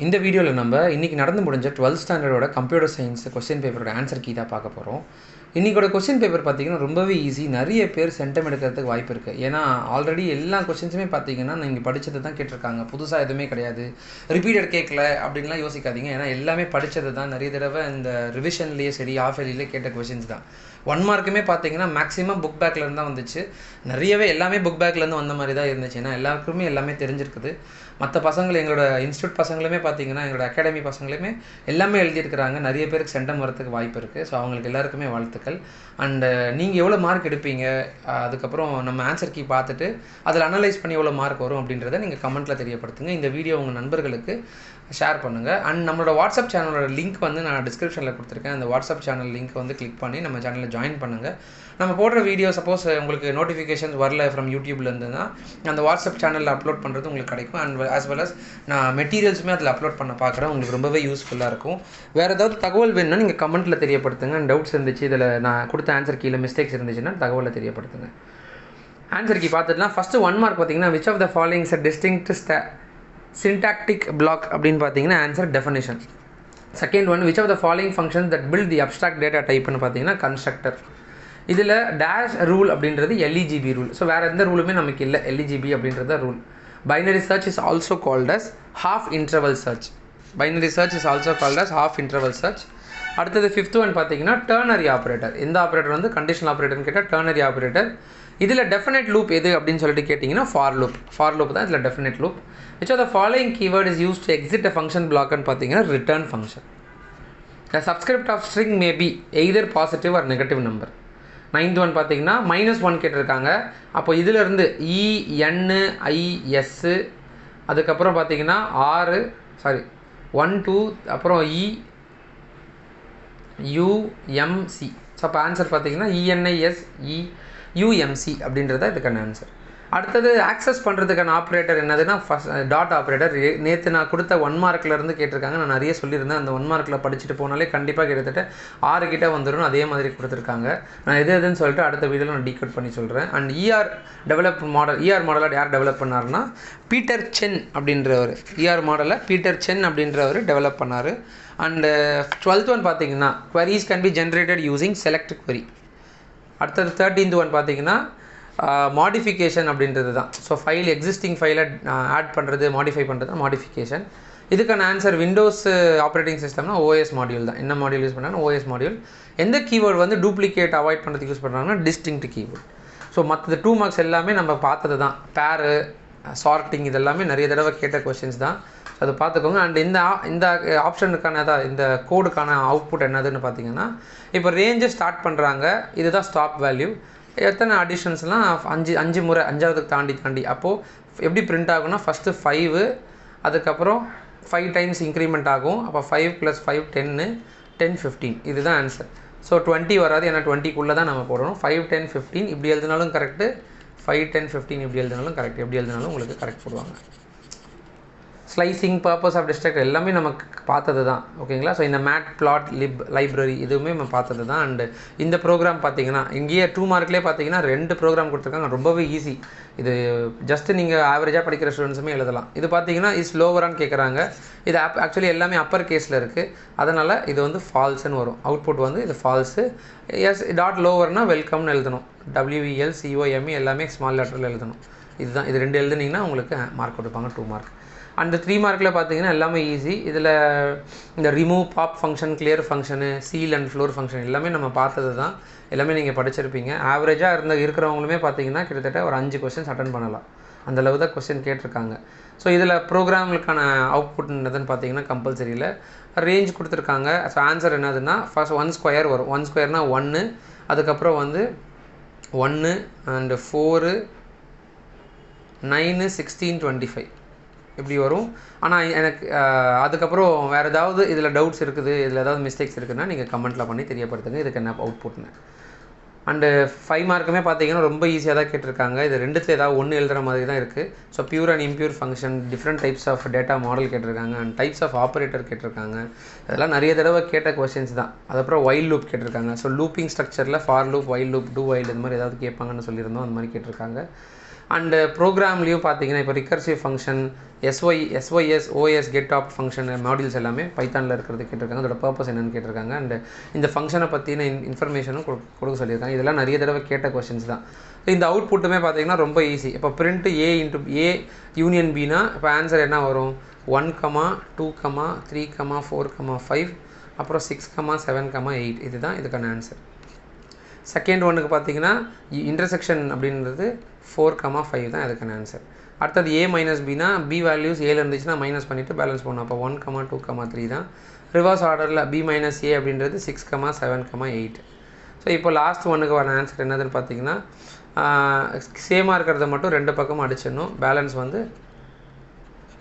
இந்த வீடியோவில் நம்ம இன்றைக்கி நடந்து முடிஞ்ச 12th ஸ்டாண்டர்டோட கம்ப்யூட்டர் சயின்ஸ் கொஸ்டின் பேப்பரோட ஆன்சர் கீ தான் பார்க்க போகிறோம். இன்றைக்கோட கொஸ்டின் பேப்பர் பார்த்திங்கன்னா ரொம்பவே ஈஸி. நிறைய பேர் சென்டம் எடுக்கிறதுக்கு வாய்ப்பு இருக்குது. ஏன்னா ஆல்ரெடி எல்லா கொஸ்டின்ஸுமே பார்த்திங்கன்னா நீங்கள் படித்தது தான் கேட்டிருக்காங்க, புதுசாக எதுவுமே கிடையாது. ரிப்பீட்டட் கேட்கல அப்படின்லாம் யோசிக்காதீங்க. ஏன்னா எல்லாமே படித்தது தான். நிறைய தடவை இந்த ரிவிஷன்லேயே சரி ஆஃப் இயர்லியே கேட்ட கொஸ்டின்ஸ் தான். 1 மார்க்குமே பார்த்தீங்கன்னா மேக்ஸிமம் புக் பேக்லேருந்து தான் வந்துச்சு. நிறையவே எல்லாமே புக் பேக்லேருந்து வந்த மாதிரி தான் இருந்துச்சு. ஏன்னா எல்லாருக்குமே எல்லாமே தெரிஞ்சிருக்குது. மற்ற பசங்கள் எங்களோட இன்ஸ்டியூட் பசங்களுமே பார்த்தீங்கன்னா எங்களோட அகாடமி பசங்களுமே எல்லாமே எழுதியிருக்கிறாங்க. நிறைய பேருக்கு சென்டம் வரத்துக்கு வாய்ப்பு இருக்குது. ஸோ அவங்களுக்கு எல்லாருக்குமே வாழ்த்துக்கள். அண்டு நீங்கள் எவ்வளோ மார்க் எடுப்பீங்க, அதுக்கப்புறம் நம்ம ஆன்சர் கீ பார்த்துட்டு அதில் அனலைஸ் பண்ணி எவ்வளோ மார்க் வரும் அப்படின்றத நீங்கள் கமெண்ட்டில் தெரியப்படுத்துங்க. இந்த வீடியோ உங்கள் நண்பர்களுக்கு ஷேர் பண்ணுங்கள். அண்ட் நம்மளோட வாட்ஸ்அப் சேனலோட லிங்க் வந்து நான் டிஸ்கிரிப்ஷனில் கொடுத்துருக்கேன். அந்த வாட்ஸ்அப் சேனல் லிங்க் வந்து கிளிக் பண்ணி நம்ம சேனலில் ஜாயின் பண்ணுங்கள். நம்ம போடுற வீடியோ சப்போஸ் உங்களுக்கு நோட்டிஃபிகேஷன்ஸ் வரல ஃப்ரம் யூடியூப்லேருந்துன்னா அந்த வாட்ஸ்அப் சேனலில் அப்லோட் பண்ணுறது உங்களுக்கு கிடைக்கும். அண்ட் ஆஸ் வெல் அஸ் நான் மெட்டீரியல்ஸுமே அதில் அப்லோட் பண்ண பார்க்குறேன். உங்களுக்கு ரொம்பவே யூஸ்ஃபுல்லாக இருக்கும். வேறு ஏதாவது தகவல் வேணும்னா நீங்கள் கமெண்ட்டில் தெரியப்படுத்துங்க. அண்ட் டவுட்ஸ் இருந்துச்சு, இதில் நான் கொடுத்த ஆன்சர் கீழே மிஸ்டேக்ஸ் இருந்துச்சுன்னா தகவலை தெரியப்படுத்துங்க. ஆன்சர் கீ பார்த்துட்டுலாம் ஃபஸ்ட்டு 1 மார்க் பார்த்தீங்கன்னா which of the following is a distinct syntactic block அப்படின்னு பார்த்தீங்கன்னா answer definition. Second one which of the following function that build the abstract data டைப்னு பார்த்தீங்கன்னா கன்ஸ்ட்ரக்டர். இதில் டேஷ் ரூல் அப்படின்றது எல்இஜிபி ரூல். ஸோ வேறு எந்த ரூலுமே நமக்கு இல்லை, எல்இஜிபி அப்படின்றது rule. Binary search is also called as half interval search. Binary search is also called as half interval search. அடுத்தது ஃபிஃப்த் ஒன் பார்த்தீங்கன்னா டர்னரி ஆப்ரேட்டர். எந்த ஆப்ரேட்டர் வந்து கண்டிஷனல் ஆப்ரேட்டர்னு கேட்டால் டர்னரி ஆப்ரேட்டர். இதில் டெஃபினெட் லூப் எது அப்படின்னு சொல்லிட்டு கேட்டிங்கன்னா ஃபார் லூப். ஃபார் லூப் தான் இதில் definite loop. Which are the following keyword is use to exit a function பிளாக்னு பார்த்தீங்கன்னா return function. The subscript of string may be either positive or negative number. 9th one பார்த்தீங்கன்னா -1 கேட்டிருக்காங்க. அப்போ இதிலிருந்து ENIS, அதுக்கப்புறம் பார்த்தீங்கன்னா 1 2 அப்புறம் EUMC. ஸோ அப்போ ஆன்சர் பார்த்தீங்கன்னா ENIS EUMC அப்படின்றத இதுக்கான ஆன்சர். அடுத்தது ஆக்சஸ் பண்ணுறதுக்கான ஆப்ரேட்டர் என்னதுன்னா ஃபஸ்ட் டாட் ஆப்ரேட்டர். நேற்று நான் கொடுத்த 1 மார்க்லேருந்து கேட்டிருக்காங்க. நான் நிறைய சொல்லியிருந்தேன். அந்த 1 மார்க்கில் படிச்சுட்டு போனாலே கண்டிப்பாக கிட்டத்தட்ட 6 கிட்ட வந்துடும். அதே மாதிரி கொடுத்துருக்காங்க. நான் எதுன்னு சொல்லிட்டு அடுத்த வீடியோவில் நான் டீகோட் பண்ணி சொல்கிறேன். அண்ட் டெவலப் மாடல், மாடலை யார் டெவலப் பண்ணார்னா பீட்டர் சென் அப்படின்றவர். மாடலை பீட்டர் சென் அப்படின்றவர் டெவலப் பண்ணார். அண்டு 12th ஒன் பார்த்தீங்கன்னா queries can be generated using select query. அடுத்தது 13th ஒன் பார்த்தீங்கன்னா மாடிஃபிகேஷன் அப்படின்றது தான். ஸோ எக்ஸிஸ்டிங் ஃபைலை ஆட் பண்ணுறது, மாடிஃபை பண்ணுறது தான் மாடிஃபிகேஷன். இதுக்கான ஆன்சர் விண்டோஸ் ஆப்ரேட்டிங் சிஸ்டம்னா OS மாடியூல் தான். என்ன மாடியூல் யூஸ் பண்ணுறாங்கன்னா OS மாடியூல். எந்த கீவேர்டு வந்து டூப்ளிகேட் அவாய்ட் பண்ணுறதுக்கு யூஸ் பண்ணுறாங்கன்னா டிஸ்டிங்க்ட் கீவேர்டு. ஸோ மற்ற 2 மார்க்ஸ் எல்லாமே நம்ம பார்த்தது தான். பேரு, சார்ட்டிங் இதெல்லாமே நிறைய தடவை கேட்ட கொஸ்டின்ஸ் தான். அது பார்த்துக்கோங்க. அண்ட் இந்த ஆப்ஷனுக்கான இந்த கோடுக்கான அவுட்புட் என்னதுன்னு பார்த்தீங்கன்னா இப்போ ரேஞ்சை ஸ்டார்ட் பண்ணுறாங்க. இதுதான் ஸ்டாப் வேல்யூ. எத்தனை அடிஷன்ஸ்லாம் 5 முறை, 5வதுக்கு தாண்டி அப்போது எப்படி பிரிண்ட் ஆகும்னா ஃபஸ்ட்டு 5, அதுக்கப்புறம் 5 டைம்ஸ் இன்க்ரிமெண்ட் ஆகும். அப்போ 5 + 5 10 15. இதுதான் ஆன்சர். ஸோ 20 வராது, ஏன்னா 20க்குள்ளே தான் நம்ம போடணும். 5 10 15 இப்படி எழுதினாலும் கரெக்டு, 5 10 15 இப்படி எழுதினாலும் கரெக்ட். எப்படி எழுதினாலும் உங்களுக்கு கரெக்ட் போடுவாங்க. ஸ்லைசிங், பர்பஸ் ஆஃப் டிஸ்ட்ரக்ட் எல்லாமே நமக்கு பார்த்தது தான். ஓகேங்களா? ஸோ இந்த மேட் பிளாட் லைப்ரரி இதுவுமே நம்ம பார்த்தது தான். அண்டு இந்த ப்ரோக்ராம் பார்த்தீங்கன்னா இங்கேயே 2 மார்க்லேயே பார்த்தீங்கன்னா 2 ப்ரோக்ராம் கொடுத்துருக்காங்க. ரொம்பவே ஈஸி. இது ஜஸ்ட்டு நீங்கள் ஆவரேஜாக படிக்கிற ஸ்டூடெண்ட்ஸுமே எழுதலாம். இது பார்த்தீங்கன்னா இஸ் லோவரான்னு கேட்குறாங்க. இது ஆக்சுவலி எல்லாமே அப்பர் கேஸில் இருக்குது. அதனால் இது வந்து ஃபால்ஸுன்னு வரும். அவுட்புட் வந்து இது ஃபால்ஸு. எஸ் டாட் லோவர்னால் வெல்கம்னு எழுதணும். WELCOME எல்லாமே ஸ்மால் லெட்டரில் எழுதணும். இதுதான். இது 2 எழுதுனீங்கன்னா உங்களுக்கு மார்க் கொடுப்பாங்க, 2 மார்க். அந்த 3 மார்க்கில் பார்த்தீங்கன்னா எல்லாமே ஈஸி. இதில் இந்த remove, pop function, clear function, ceil and floor function எல்லாமே நம்ம பார்த்தது தான். எல்லாமே நீங்கள் படிச்சிருப்பீங்க. ஆவரேஜாக இருக்கிறவங்களுமே பார்த்தீங்கன்னா கிட்டத்தட்ட ஒரு 5 கொஸ்டின்ஸ் அட்டன் பண்ணலாம். அந்தளவு தான் கொஸ்டின் கேட்டிருக்காங்க. ஸோ இதில் ப்ரோக்ராமுக்கான அவுட்புட் என்னதுன்னு பார்த்தீங்கன்னா கம்பல்சரி இல்லை, ரேஞ்ச் கொடுத்துருக்காங்க. ஸோ ஆன்சர் என்னதுன்னா ஃபர்ஸ்ட் 1 ஸ்கொயர் வரும். 1 ஸ்கொயர்னா 1, அதுக்கப்புறம் வந்து 1 அண்டு 4 9 16 25 இப்படி வரும். ஆனால் எனக்கு அதுக்கப்புறம் வேறு ஏதாவது இதில் டவுட்ஸ் இருக்குது, இதில் ஏதாவது மிஸ்டேக்ஸ் இருக்குதுன்னா நீங்கள் கமெண்ட்டில் பண்ணி தெரியப்படுத்துங்க. இதுக்கு என்ன அவுட்புட்னு. அண்டு 5 மார்க்குமே பார்த்தீங்கன்னா ரொம்ப ஈஸியாக தான் கேட்டிருக்காங்க. இது 2த்தில் ஏதாவது 1 எழுதுகிற மாதிரி தான் இருக்குது. So pure and impure function, different types of data model கேட்டிருக்காங்க. அண்ட் டைப்ஸ் ஆஃப் ஆப்ரேட்டர் கேட்டிருக்காங்க. அதெல்லாம் நிறைய தடவை கேட்ட கொஸ்டின்ஸ் தான். அதுக்கப்புறம் வைல் லூப் கேட்டிருக்காங்க. ஸோ லூப்பிங் ஸ்ட்ரக்சரில் for loop, while loop, do while இது மாதிரி ஏதாவது கேட்பாங்கன்னு சொல்லியிருந்தோம். அந்த மாதிரி கேட்டிருக்காங்க. அண்டு ப்ரோக்ராம்லேயும் பார்த்தீங்கன்னா இப்போ recursive function SYS OS get top function modules எல்லாமே பைத்தானில் இருக்கிறது கேட்டிருக்காங்க. அதோட பர்பஸ் என்னென்னு கேட்டிருக்காங்க. அண்ட் இந்த ஃபங்க்ஷனை பற்றின இன்ஃபர்மேஷனும் கொடுக்க சொல்லியிருக்காங்க. இதெல்லாம் நிறைய தடவை கேட்ட கொஸ்டின்ஸ் தான். இந்த அவுட்புட்டுமே பார்த்தீங்கன்னா ரொம்ப ஈஸி. இப்போ print A into A union பினா இப்போ ஆன்சர் என்ன வரும்? 1, 2, 3, 4, 5 அப்புறம் 6, 7, 8 இதுதான் இதுக்கான ஆன்சர். செகண்ட் ஒன்றுக்கு பார்த்தீங்கன்னா இன்டர்செக்ஷன் அப்படின்றது 4, 5 தான் இதுக்கான ஆன்சர். அடுத்தது A minus Bina B values ஏல இருந்துச்சுன்னா மைனஸ் பண்ணிவிட்டு பேலன்ஸ் பண்ணணும். அப்போ 1, 2, 3 தான். ரிவர்ஸ் ஆர்டரில் B மைனஸ் A அப்படின்றது 6, 7, 8. ஸோ இப்போ லாஸ்ட் ஒன்றுக்கு வர ஆன்சர் என்னதுன்னு பார்த்தீங்கன்னா சேமாக இருக்கிறத மட்டும் 2 பக்கமும் அடிச்சிடணும்.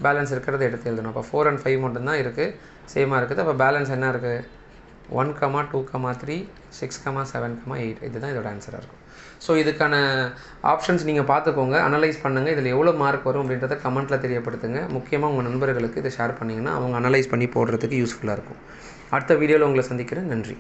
பேலன்ஸ் இருக்கிறத எடுத்து எழுதணும். அப்போ 4 and 5 மட்டும்தான் இருக்குது, சேமாக இருக்குது. அப்போ பேலன்ஸ் என்ன இருக்குது? 1, 2, 3, 6, 7, 8 இதுதான் இதோட ஆன்சராக இருக்கும். ஸோ இதுக்கான ஆப்ஷன்ஸ் நீங்கள் பார்த்துக்கோங்க, அனலைஸ் பண்ணுங்கள். இதில் எவ்வளோ மார்க் வரும் அப்படின்றத கமெண்ட்டில் தெரியப்படுத்துங்க. முக்கியமாக உங்கள் நண்பர்களுக்கு இதை ஷேர் பண்ணிங்கன்னா அவங்க அனலைஸ் பண்ணி போடுறதுக்கு யூஸ்ஃபுல்லாக இருக்கும். அடுத்த வீடியோவில் உங்களை சந்திக்கிறேன். நன்றி.